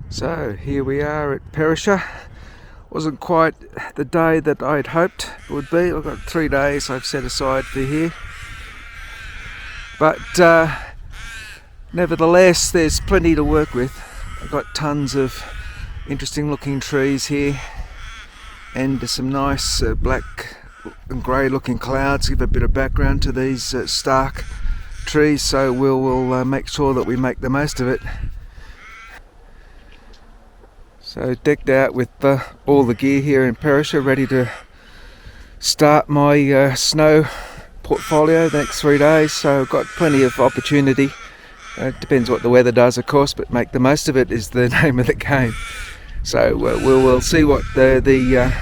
So here we are at Perisher. Wasn't quite the day that I'd hoped it would be. I've got 3 days I've set aside for here. But nevertheless, there's plenty to work with. I've got tons of interesting looking trees here and some nice black and grey looking clouds give a bit of background to these stark trees, so we'll make sure that we make the most of it. So decked out with all the gear here in Perisher, ready to start my snow portfolio the next 3 days. So I've got plenty of opportunity. It depends what the weather does, of course, but make the most of it is the name of the game. So we'll see what the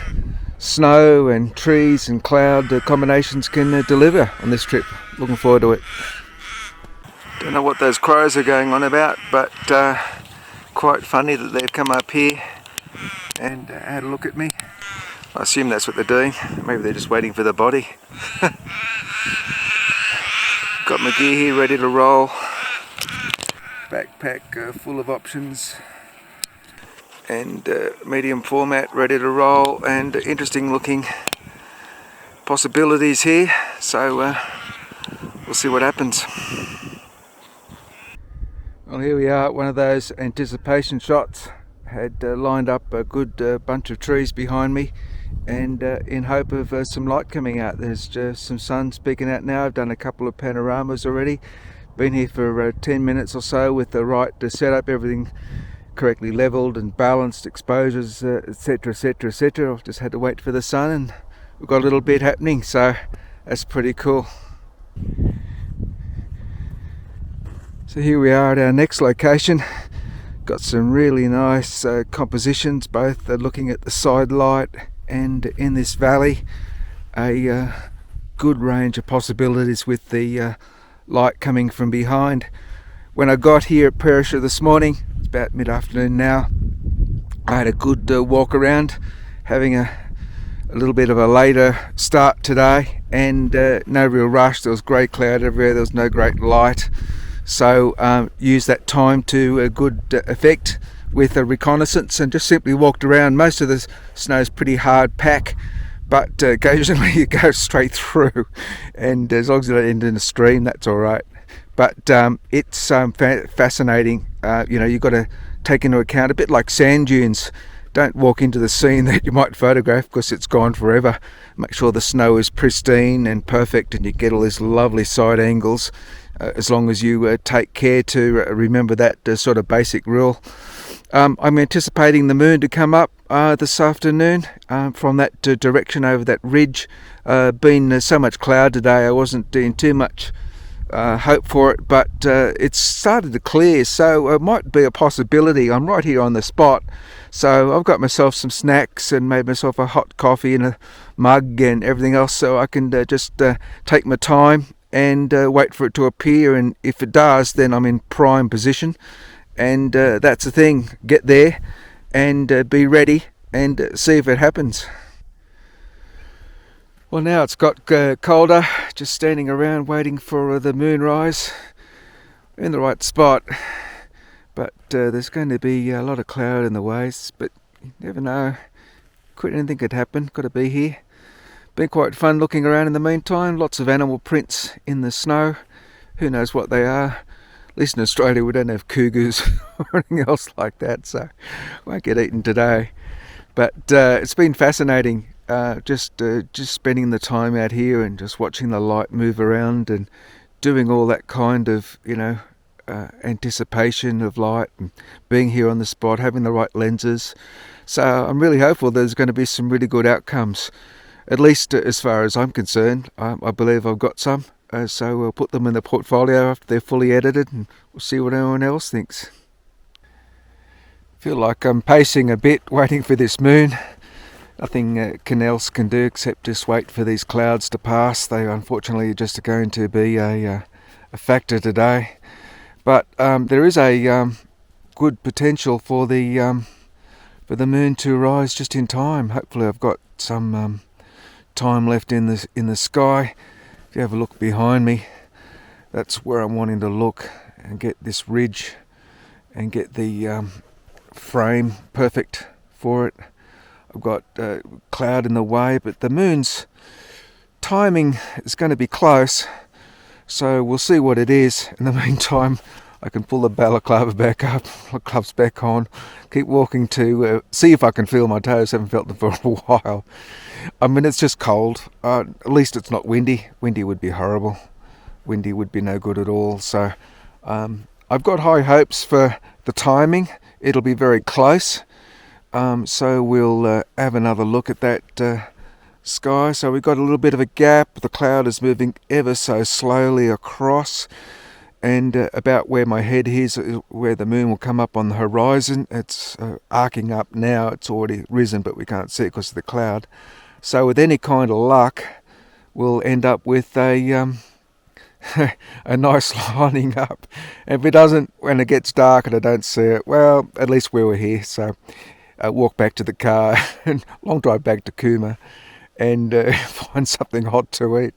snow and trees and cloud combinations can deliver on this trip. Looking forward to it. Don't know what those crows are going on about, but quite funny that they've come up here and had a look at me. I assume that's what they're doing. Maybe they're just waiting for the body. Got my gear here ready to roll. Backpack full of options and medium format ready to roll, and interesting looking possibilities here. So we'll see what happens. Well, here we are at one of those anticipation shots. Had lined up a good bunch of trees behind me, and in hope of some light coming out. There's just some sun speaking out now. I've done a couple of panoramas already. Been here for 10 minutes or so with the right setup, everything correctly leveled and balanced, exposures, etc, etc, etc. I've just had to wait for the sun, and we've got a little bit happening, so that's pretty cool. So here we are at our next location. Got some really nice compositions, both looking at the side light and in this valley. A good range of possibilities with the light coming from behind. When I got here at Perisher this morning, it's about mid-afternoon now, I had a good walk around, having a little bit of a later start today, and no real rush. There was grey cloud everywhere, there was no great light. So used that time to a good effect with a reconnaissance and just simply walked around. Most of the snow is pretty hard pack, but occasionally you go straight through, and as long as you don't end in a stream, that's all right. But it's fascinating. You've got to take into account, a bit like sand dunes. Don't walk into the scene that you might photograph because it's gone forever. Make sure the snow is pristine and perfect, and you get all these lovely side angles. As long as you take care to remember that sort of basic rule. I'm anticipating the moon to come up this afternoon from that direction over that ridge. Been so much cloud today, I wasn't in too much hope for it, but it's started to clear, so it might be a possibility. I'm right here on the spot, so I've got myself some snacks and made myself a hot coffee and a mug and everything else, so I can just take my time and wait for it to appear. And if it does, then I'm in prime position, and that's the thing, get there and be ready and see if it happens. Well, now it's got colder, just standing around waiting for the moonrise. We're in the right spot, but there's going to be a lot of cloud in the ways, but you never know, anything could happen. Got to be here. Been quite fun looking around in the meantime. Lots of animal prints in the snow. Who knows what they are? At least in Australia we don't have cougars or anything else like that, so won't get eaten today. But it's been fascinating, just spending the time out here and just watching the light move around and doing all that kind of anticipation of light, and being here on the spot, having the right lenses. So I'm really hopeful there's going to be some really good outcomes. At least as far as I'm concerned, I believe I've got some, so we'll put them in the portfolio after they're fully edited, and we'll see what anyone else thinks. Feel like I'm pacing a bit, waiting for this moon. Nothing else can do except just wait for these clouds to pass. They unfortunately are just going to be a factor today, but there is a good potential for the moon to rise just in time. Hopefully, I've got some time left in the sky. If you have a look behind me, that's where I'm wanting to look and get this ridge and get the frame, perfect for it. I've got cloud in the way, but the moon's timing is going to be close, so we'll see what it is. In the meantime, I can pull the balaclava back up, the gloves back on, keep walking to see if I can feel my toes. Haven't felt them for a while. I mean, it's just cold. At least it's not windy. Windy would be horrible. Windy would be no good at all. So I've got high hopes for the timing. It'll be very close. So we'll have another look at that sky. So we've got a little bit of a gap. The cloud is moving ever so slowly across. And about where my head is, where the moon will come up on the horizon. It's arcing up now. It's already risen, but we can't see it because of the cloud. So with any kind of luck, we'll end up with a a nice lining up. And if it doesn't, when it gets dark and I don't see it, well, at least we were here. So walk back to the car and long drive back to Cooma and find something hot to eat.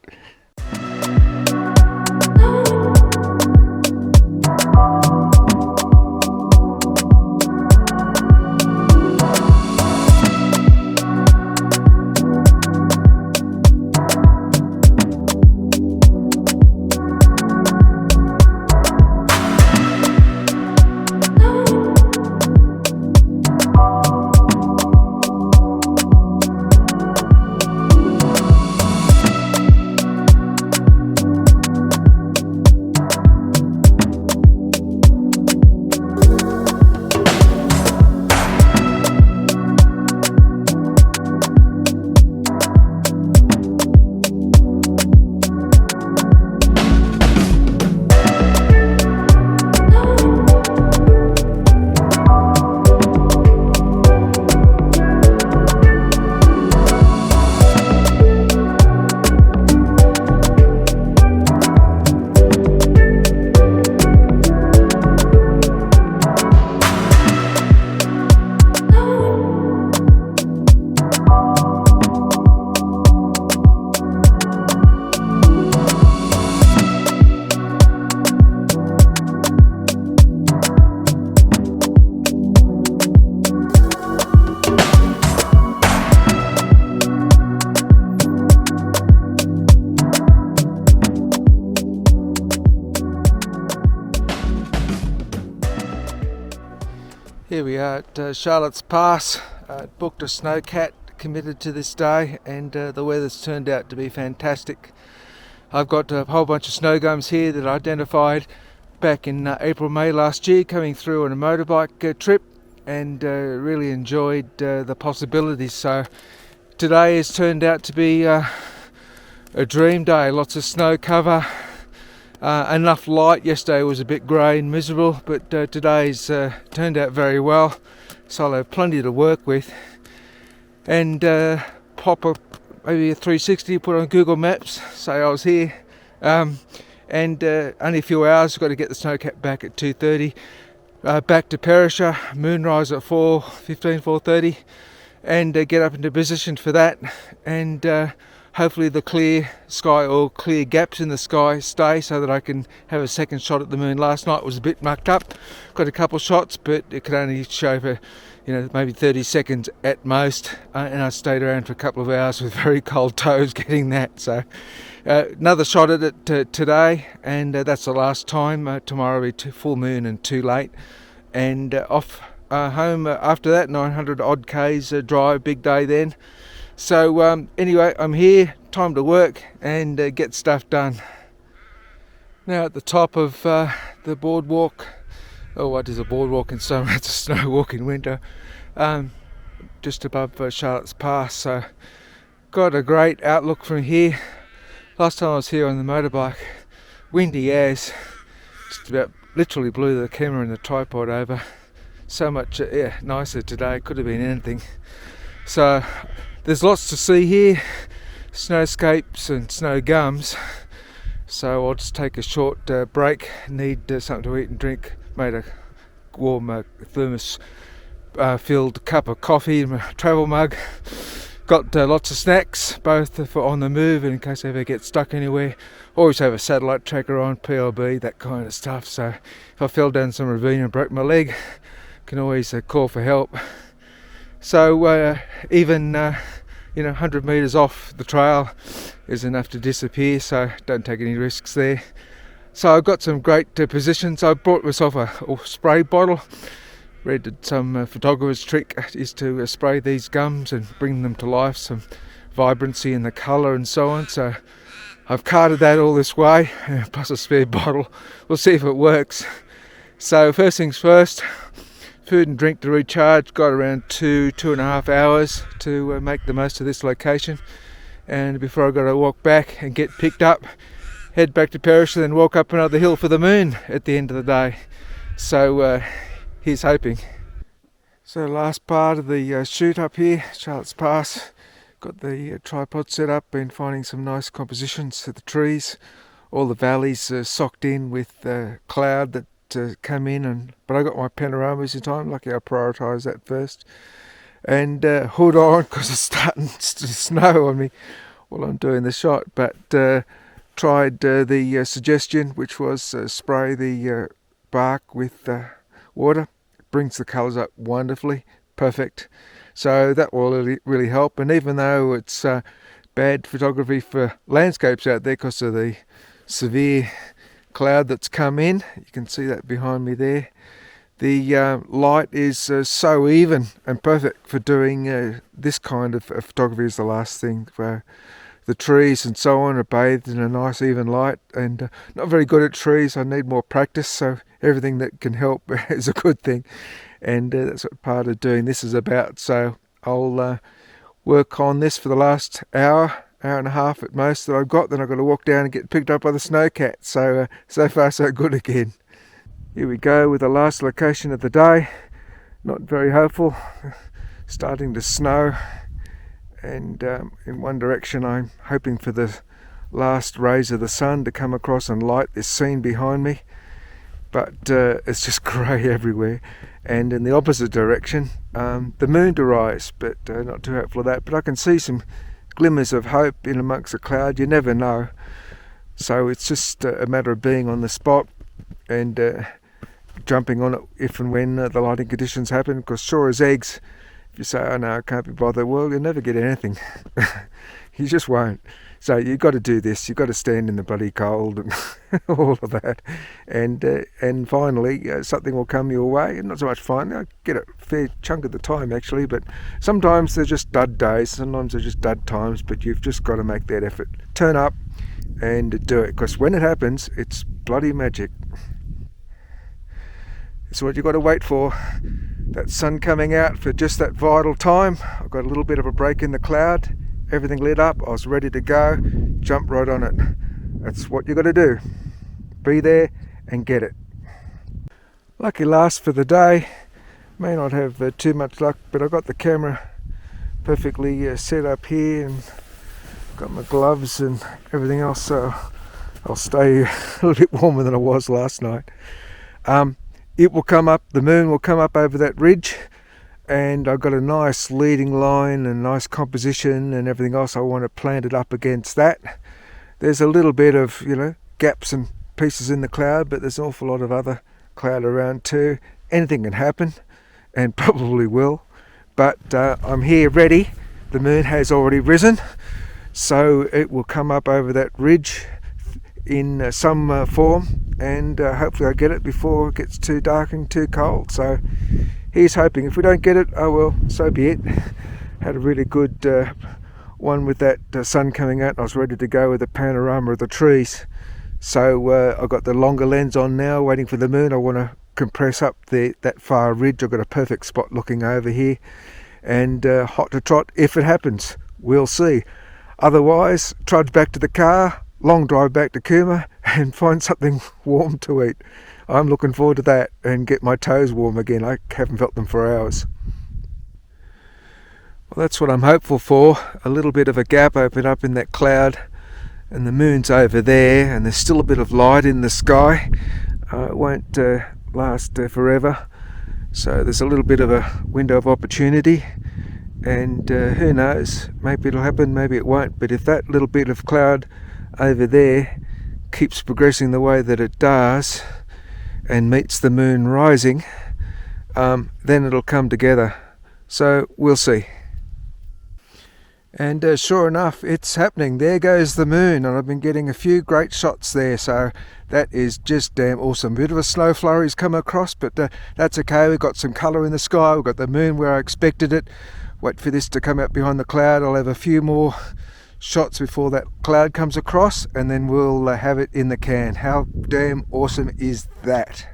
Here we are at Charlotte's Pass. Booked a snowcat, committed to this day, and the weather's turned out to be fantastic. I've got a whole bunch of snow gums here that I identified back in April, May last year, coming through on a motorbike trip, and really enjoyed the possibilities. So today has turned out to be a dream day. Lots of snow cover, enough light. Yesterday was a bit grey and miserable, but today's turned out very well, so I'll have plenty to work with. And pop maybe a 360, put on Google Maps, say I was here, and only a few hours. I've got to get the snowcat back at 2:30, back to Perisher, moonrise at 4:15, 4:30, and get up into position for that, and hopefully the clear sky or clear gaps in the sky stay so that I can have a second shot at the moon. Last night was a bit mucked up, got a couple shots, but it could only show for maybe 30 seconds at most, and I stayed around for a couple of hours with very cold toes getting that. So another shot at it today, and that's the last time. Tomorrow will be full moon and too late, and off home after that. 900 odd k's drive, big day then. So anyway, I'm here, time to work and get stuff done. Now at the top of the boardwalk, what is a boardwalk in summer? It's a snow walk in winter, just above Charlotte's Pass. So got a great outlook from here. Last time I was here on the motorbike, windy as, just about literally blew the camera and the tripod over. So much nicer today, could have been anything. So there's lots to see here, snowscapes and snow gums, so I'll just take a short break. Need something to eat and drink. Made a warm thermos filled cup of coffee in my travel mug. Got lots of snacks, both for on the move and in case I ever get stuck anywhere. Always have a satellite tracker on, PLB, that kind of stuff, so if I fell down some ravine and broke my leg, can always call for help. So even 100 metres off the trail is enough to disappear, so don't take any risks there. So I've got some great positions. I brought myself a spray bottle. Read that some photographer's trick is to spray these gums and bring them to life, some vibrancy in the colour and so on. So I've carted that all this way, plus a spare bottle. We'll see if it works. So first things first, food and drink to recharge. Got around 2.5 hours to make the most of this location. And before I've got to walk back and get picked up, head back to Perish, and then walk up another hill for the moon at the end of the day. So here's hoping. So last part of the shoot up here, Charlotte's Pass. Got the tripod set up, been finding some nice compositions to the trees. All the valleys socked in with cloud that come in, but I got my panoramas in time. Lucky I prioritised that first. And hood on because it's starting to snow on me while I'm doing the shot. But tried the suggestion, which was spray the bark with water. It brings the colours up wonderfully, perfect. So that will really help. And even though it's bad photography for landscapes out there because of the severe cloud that's come in, you can see that behind me there, the light is so even and perfect for doing this kind of photography. Is the last thing where the trees and so on are bathed in a nice even light, and not very good at trees. I need more practice, so everything that can help is a good thing, and that's what part of doing this is about. So I'll work on this for the last hour and a half at most that I've got. Then I've got to walk down and get picked up by the snowcat. So far so good again. Here we go with the last location of the day. Not very hopeful. Starting to snow, and in one direction I'm hoping for the last rays of the sun to come across and light this scene behind me, but it's just grey everywhere. And in the opposite direction, the moon to rise, but not too hopeful of that. But I can see some glimmers of hope in amongst the cloud. You never know. So it's just a matter of being on the spot and jumping on it if and when the lighting conditions happen, because sure as eggs, if you say, oh no, I can't be bothered, well, you'll never get anything. You just won't. So you've got to do this. You've got to stand in the bloody cold and all of that. And finally, something will come your way. Not so much finally, I get a fair chunk of the time actually, but sometimes they're just dud days, sometimes they're just dud times, but you've just got to make that effort. Turn up and do it, because when it happens, it's bloody magic. It's what you've got to wait for. That sun coming out for just that vital time. I've got a little bit of a break in the cloud. Everything lit up. I was ready to go. Jump right on it. That's what you got to do. Be there and get it. Lucky last for the day. May not have too much luck, but I got the camera perfectly set up here and got my gloves and everything else, so I'll stay a little bit warmer than I was last night. It will come up, the moon will come up over that ridge, and I've got a nice leading line and nice composition and everything else. I want to plant it up against that. There's a little bit of, gaps and pieces in the cloud, but there's an awful lot of other cloud around too. Anything can happen, and probably will, but I'm here ready. The moon has already risen, so it will come up over that ridge in some form, and hopefully I get it before it gets too dark and too cold. So here's hoping. If we don't get it, oh well, so be it. Had a really good one with that sun coming out. I was ready to go with the panorama of the trees. So I've got the longer lens on now, waiting for the moon. I want to compress up that far ridge. I've got a perfect spot looking over here, and hot to trot if it happens. We'll see. Otherwise, trudge back to the car, long drive back to Cooma, and find something warm to eat. I'm looking forward to that, and get my toes warm again. I haven't felt them for hours. Well, that's what I'm hopeful for. A little bit of a gap open up in that cloud, and the moon's over there, and there's still a bit of light in the sky. It won't last forever, so there's a little bit of a window of opportunity, and who knows, maybe it'll happen, maybe it won't. But if that little bit of cloud over there keeps progressing the way that it does and meets the moon rising, then it'll come together. So we'll see. And sure enough, it's happening. There goes the moon, and I've been getting a few great shots there, so that is just damn awesome. Bit of a snow flurry's come across, but that's okay. We've got some colour in the sky. We've got the moon where I expected it. Wait for this to come out behind the cloud. I'll have a few more shots before that cloud comes across, and then we'll have it in the can. How damn awesome is that?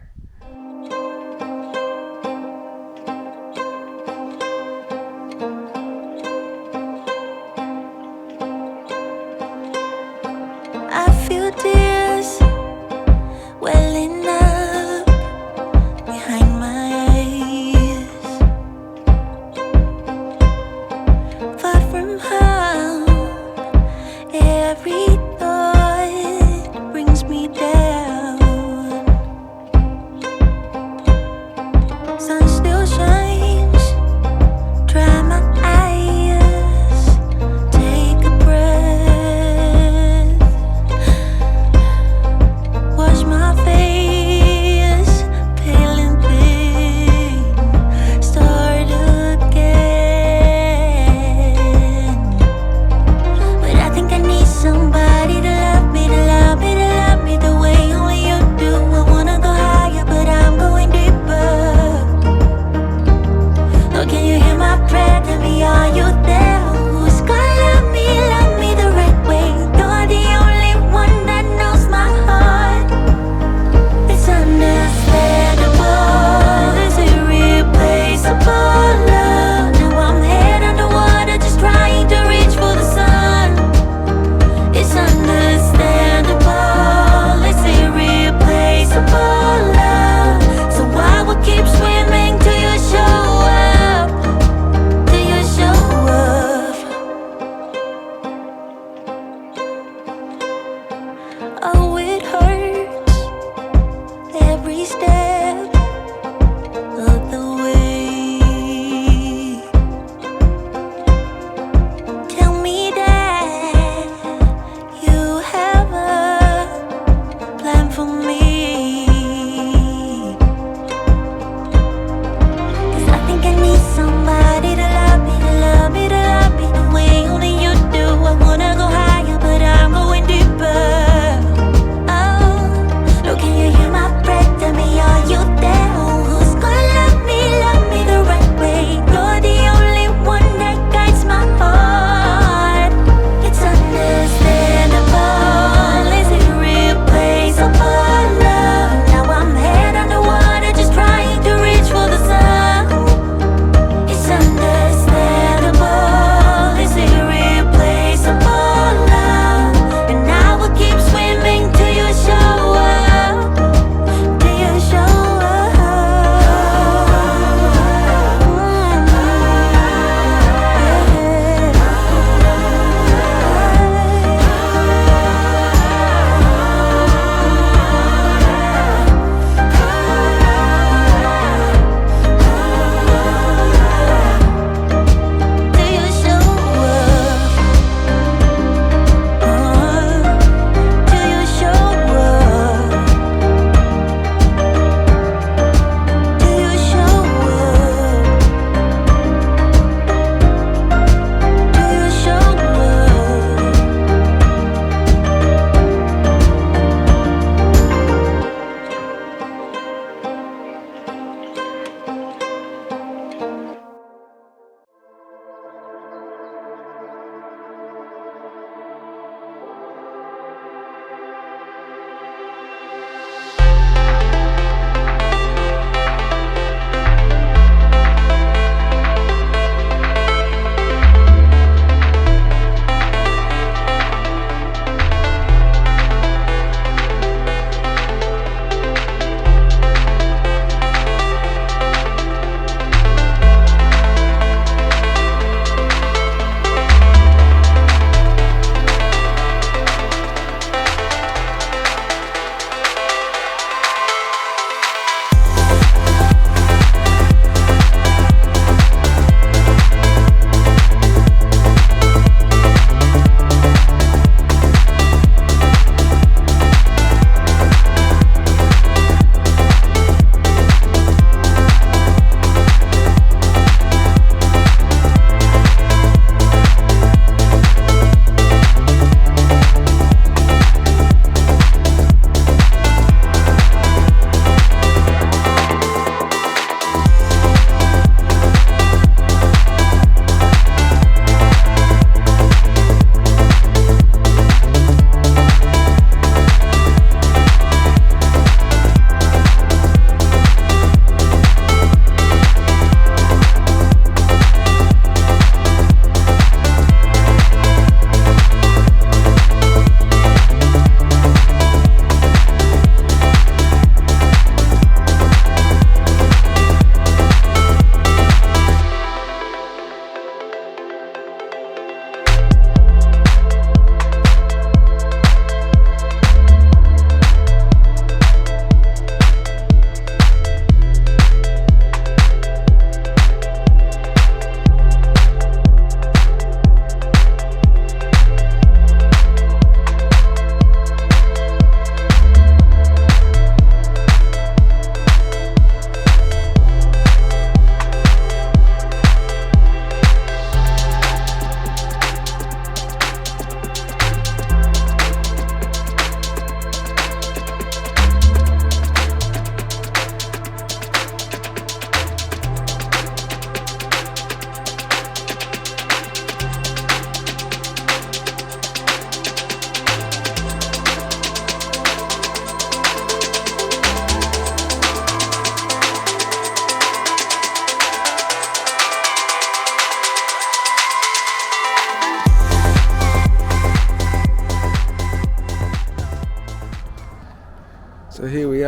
I feel tears welling up behind my eyes. Far from home, every thought brings me down.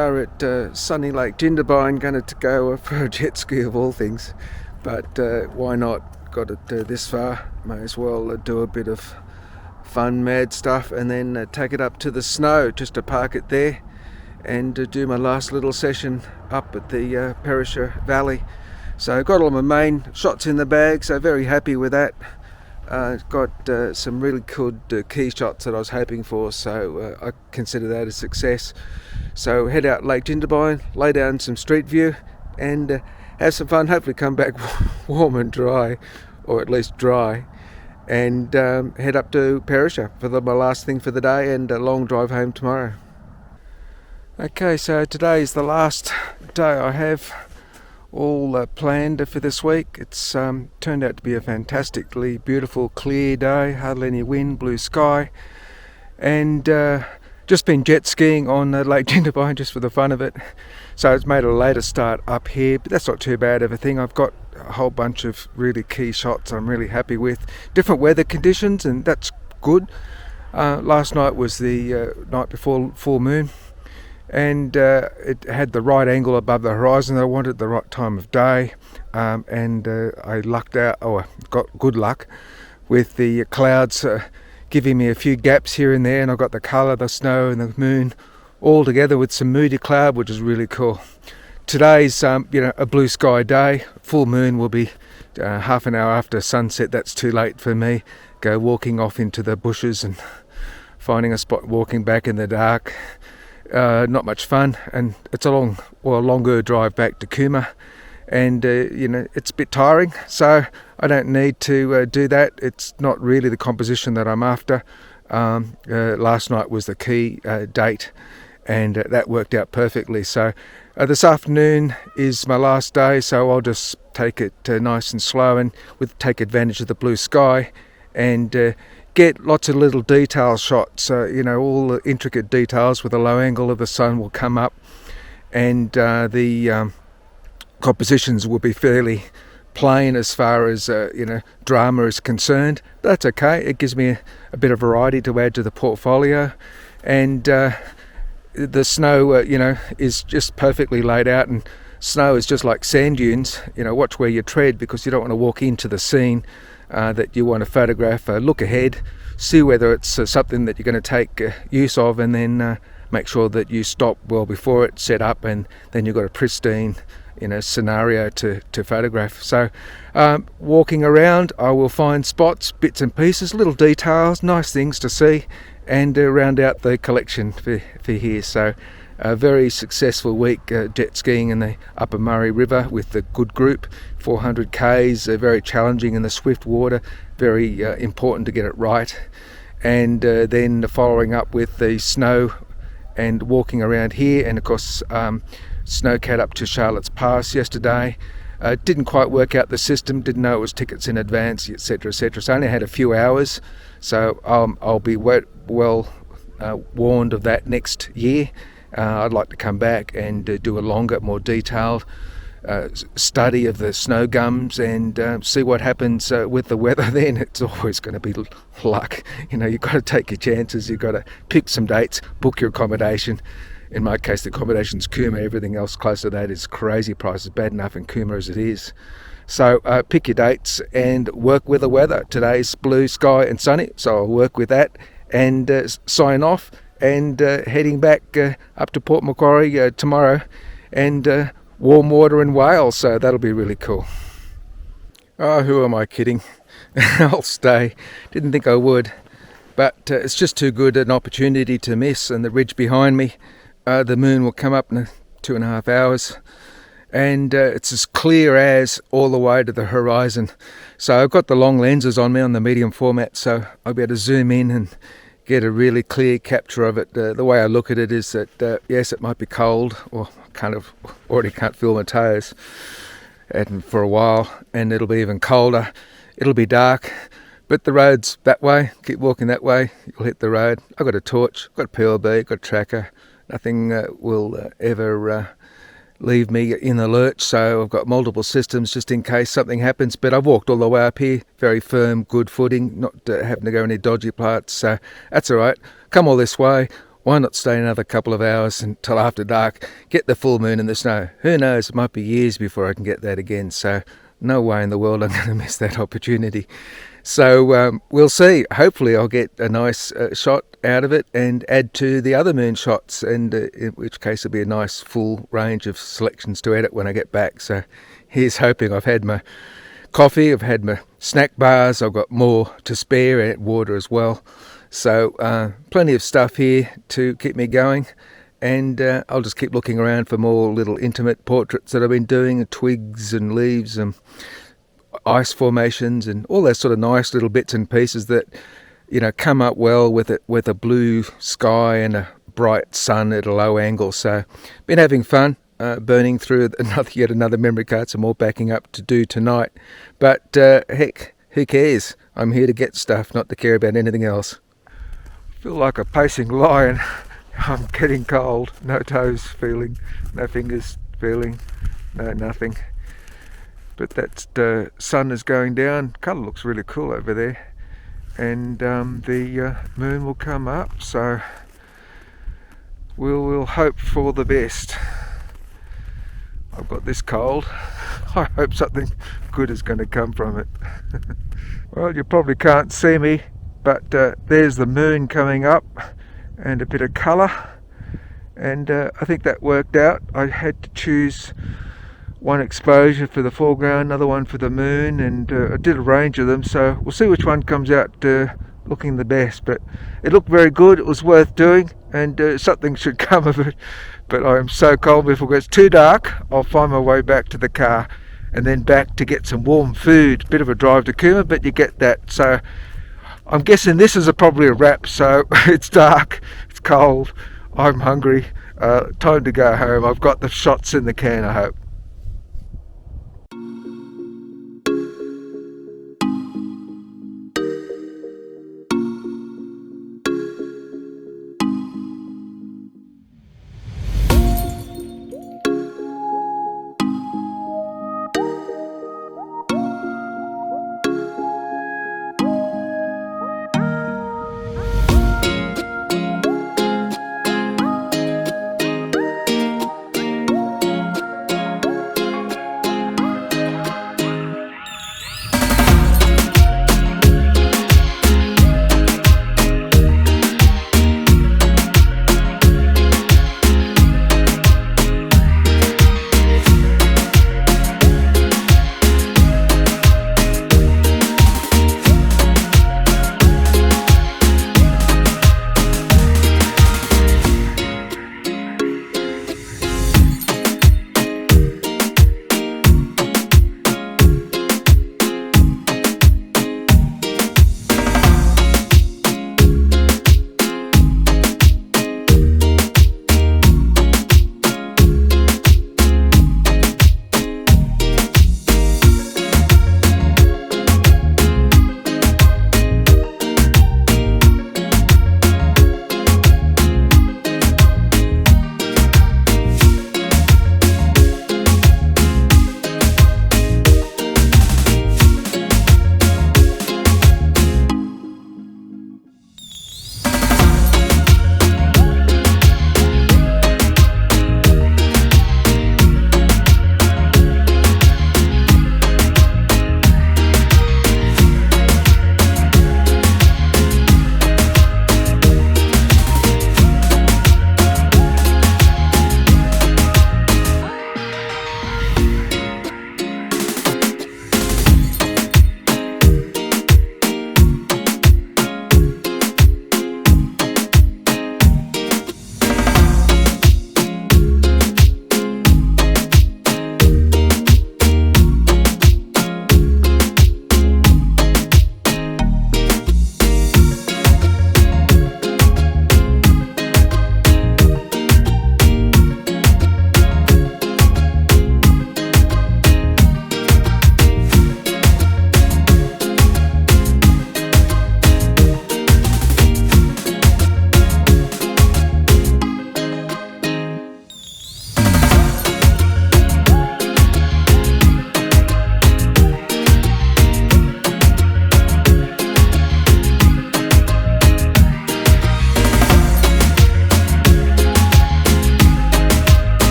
are at sunny Lake Jindabyne, going to go for a jet ski of all things, but why not? Got it this far, may as well do a bit of fun, mad stuff, and then take it up to the snow, just to park it there and do my last little session up at the Perisher Valley. So got all my main shots in the bag, so very happy with that. Got some really good key shots that I was hoping for, so I consider that a success. So head out Lake Jindabyne, lay down some street view and have some fun, hopefully come back warm and dry, or at least dry, and head up to Perisher for my last thing for the day, and a long drive home tomorrow. Okay, so today is the last day I have all planned for this week. It's turned out to be a fantastically beautiful, clear day, hardly any wind, blue sky, and just been jet skiing on Lake Jindabyne just for the fun of it. So it's made a later start up here, but that's not too bad of a thing. I've got a whole bunch of really key shots I'm really happy with. Different weather conditions, and that's good. Last night was the night before full moon, and it had the right angle above the horizon I wanted, the right time of day, and I lucked out, or got good luck with the clouds giving me a few gaps here and there, and I got the colour, the snow and the moon all together with some moody cloud, which is really cool. Today's a blue sky day. Full moon will be half an hour after sunset. That's too late for me. Go walking off into the bushes and finding a spot, walking back in the dark. Not much fun, and it's a longer drive back to Cooma, and it's a bit tiring, so I don't need to do that. It's not really the composition that I'm after. Last night was the key date, and that worked out perfectly. So this afternoon is my last day, so I'll just take it nice and slow, and take advantage of the blue sky, and get lots of little detail shots. All the intricate details with a low angle of the sun will come up, and the compositions will be fairly plain as far as drama is concerned. That's okay. It gives me a bit of variety to add to the portfolio, and the snow is just perfectly laid out, and snow is just like sand dunes. Watch where you tread, because you don't want to walk into the scene that you want to photograph. Look ahead, see whether it's something that you're going to take use of, and then make sure that you stop well before it's set up, and then you've got a pristine scenario to photograph. So walking around, I will find spots, bits and pieces, little details, nice things to see, and round out the collection for here. So a very successful week jet skiing in the Upper Murray River with a good group, 400 Ks, very challenging in the swift water, very important to get it right, and then following up with the snow and walking around here, and of course snowcat up to Charlotte's Pass yesterday. Didn't quite work out the system, didn't know it was tickets in advance, etc, etc. So I only had a few hours, so I'll be well warned of that next year. I'd like to come back and do a longer, more detailed study of the snow gums, and see what happens with the weather then. It's always going to be luck. You've got to take your chances, you've got to pick some dates, book your accommodation. In my case, the accommodation's Cooma. Everything else close to that is crazy prices, bad enough in Cooma as it is. So pick your dates and work with the weather. Today's blue sky and sunny, so I'll work with that and sign off, and heading back up to Port Macquarie tomorrow, and warm water in Wales, so that'll be really cool. Oh, who am I kidding? I'll stay. Didn't think I would, but it's just too good an opportunity to miss. And the ridge behind me, the moon will come up in 2.5 hours, and it's as clear as all the way to the horizon. So I've got the long lenses on me on the medium format, so I'll be able to zoom in and get a really clear capture of it. The way I look at it is that yes, it might be cold, or kind of already can't feel my toes, and for a while, and it'll be even colder. It'll be dark, but the road's that way. Keep walking that way, you'll hit the road. I've got a torch, I've got a PLB, I've got a tracker. Nothing will ever leave me in the lurch, so I've got multiple systems just in case something happens. But I've walked all the way up here, very firm, good footing, not having to go any dodgy parts, so that's all right. Come all this way, why not stay another couple of hours until after dark, get the full moon in the snow? Who knows, it might be years before I can get that again, so no way in the world I'm going to miss that opportunity. So we'll see. Hopefully I'll get a nice shot out of it and add to the other moon shots, and in which case it'll be a nice full range of selections to edit when I get back. So here's hoping. I've had my coffee, I've had my snack bars, I've got more to spare, and water as well. So plenty of stuff here to keep me going, and I'll just keep looking around for more little intimate portraits that I've been doing, twigs and leaves and ice formations and all those sort of nice little bits and pieces that, you know, come up well with a blue sky and a bright sun at a low angle. So been having fun burning through yet another memory card, some more backing up to do tonight, but heck, who cares? I'm here to get stuff, not to care about anything else. Feel like a pacing lion. I'm getting cold. No toes feeling, no fingers feeling, no nothing. But that the sun is going down. Colour looks really cool over there, and the moon will come up. So we'll hope for the best. I've got this cold. I hope something good is going to come from it. Well, you probably can't see me, but there's the moon coming up and a bit of colour, and I think that worked out. I had to choose one exposure for the foreground, another one for the moon, and I did a range of them, so we'll see which one comes out looking the best. But it looked very good, it was worth doing, and something should come of it. But I'm so cold, before it gets too dark I'll find my way back to the car and then back to get some warm food. Bit of a drive to Cooma, but you get that. So I'm guessing this is probably a wrap. So it's dark, it's cold, I'm hungry, time to go home. I've got the shots in the can, I hope.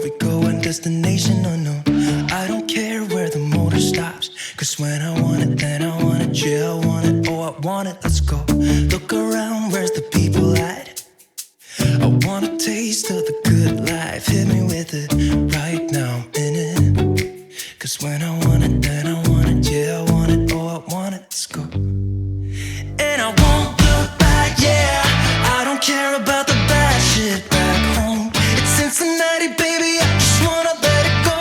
we go, and destination unknown. I don't care where the motor stops, cause when I want it, then I want it. Yeah, I want it, oh I want it, let's go. Look around, where's the people at? I want a taste of the good life. Hit me with it right now, I'm in it. Cause when I want it, then I want it. Yeah, I want it, oh I want it, let's go. And I won't look back, yeah. I don't care about the bad shit back home. It's Cincinnati, baby, I just wanna let it go.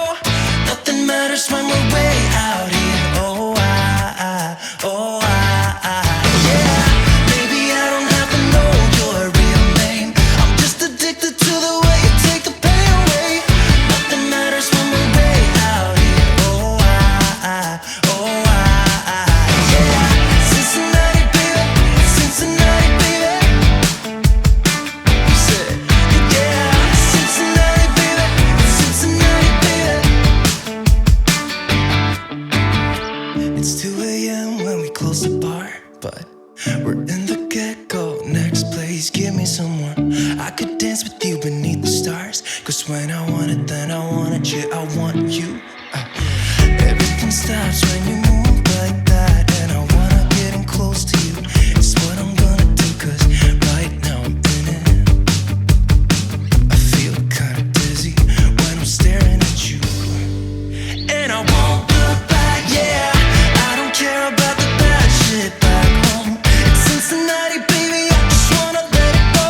Nothing matters when we're way out here. Oh, yeah. Maybe I don't have to know your real name. I'm just addicted to the way you take the pain away. Nothing matters when we're way out here. Oh, yeah. Cincinnati, baby, Cincinnati, baby. Say, yeah, Cincinnati, baby, Cincinnati, baby. It's 2 a.m. when we close the bar, but we're in the get-go. Next place, give me some more. I could dance with you beneath the stars, cause when I want it, then I want it. Yeah, I want you. Everything stops when you move like that, and I wanna get in close to you. It's what I'm gonna do, cause right now I'm in it. I feel kinda dizzy when I'm staring at you. And I won't look back, yeah. I don't care about the bad shit back home. It's Cincinnati, baby, I just wanna let it go.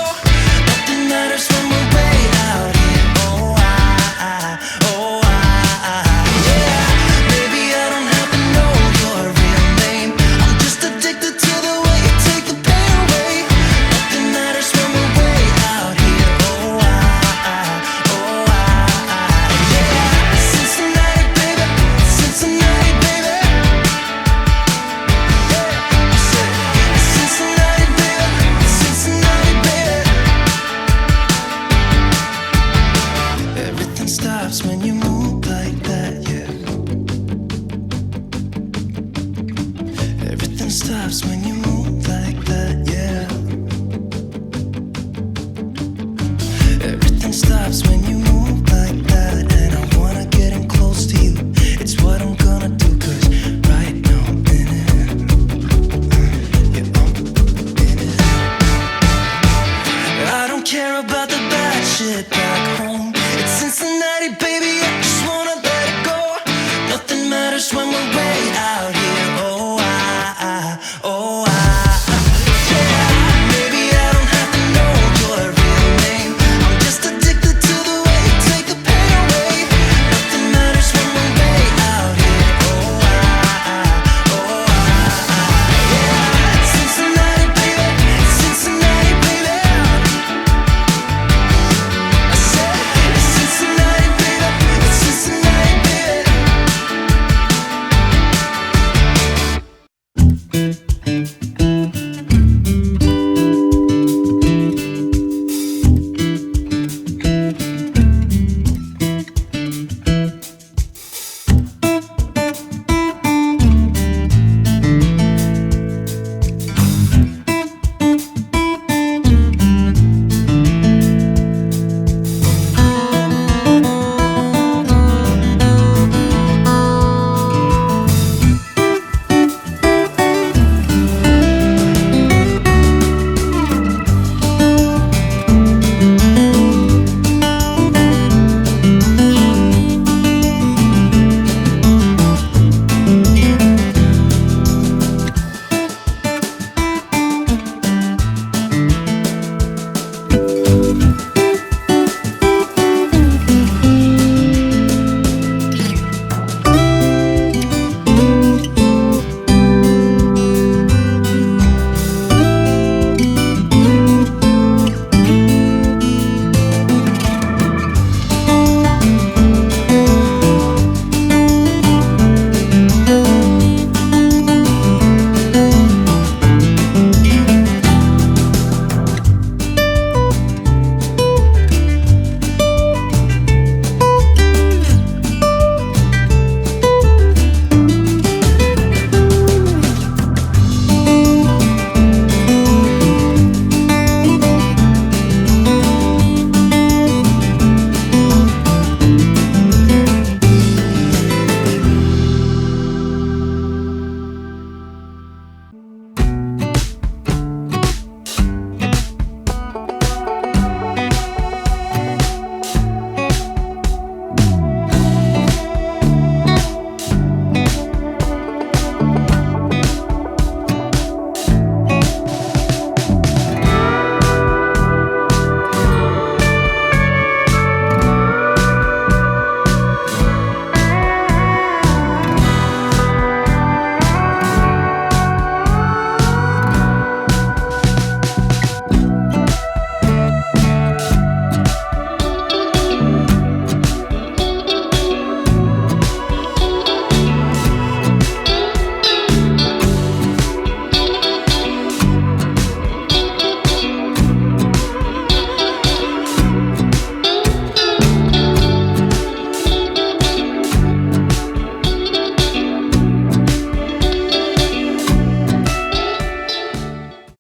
Nothing matters when we're way out here. Oh, yeah. Maybe I don't have to know your real name. I'm just addicted to the way you take the pain away. Nothing matters when we're way out here. Oh, yeah. Cincinnati, baby, Cincinnati, baby. Cincinnati, baby, Cincinnati, baby. Everything stops when you move like that, yeah. Everything stops when you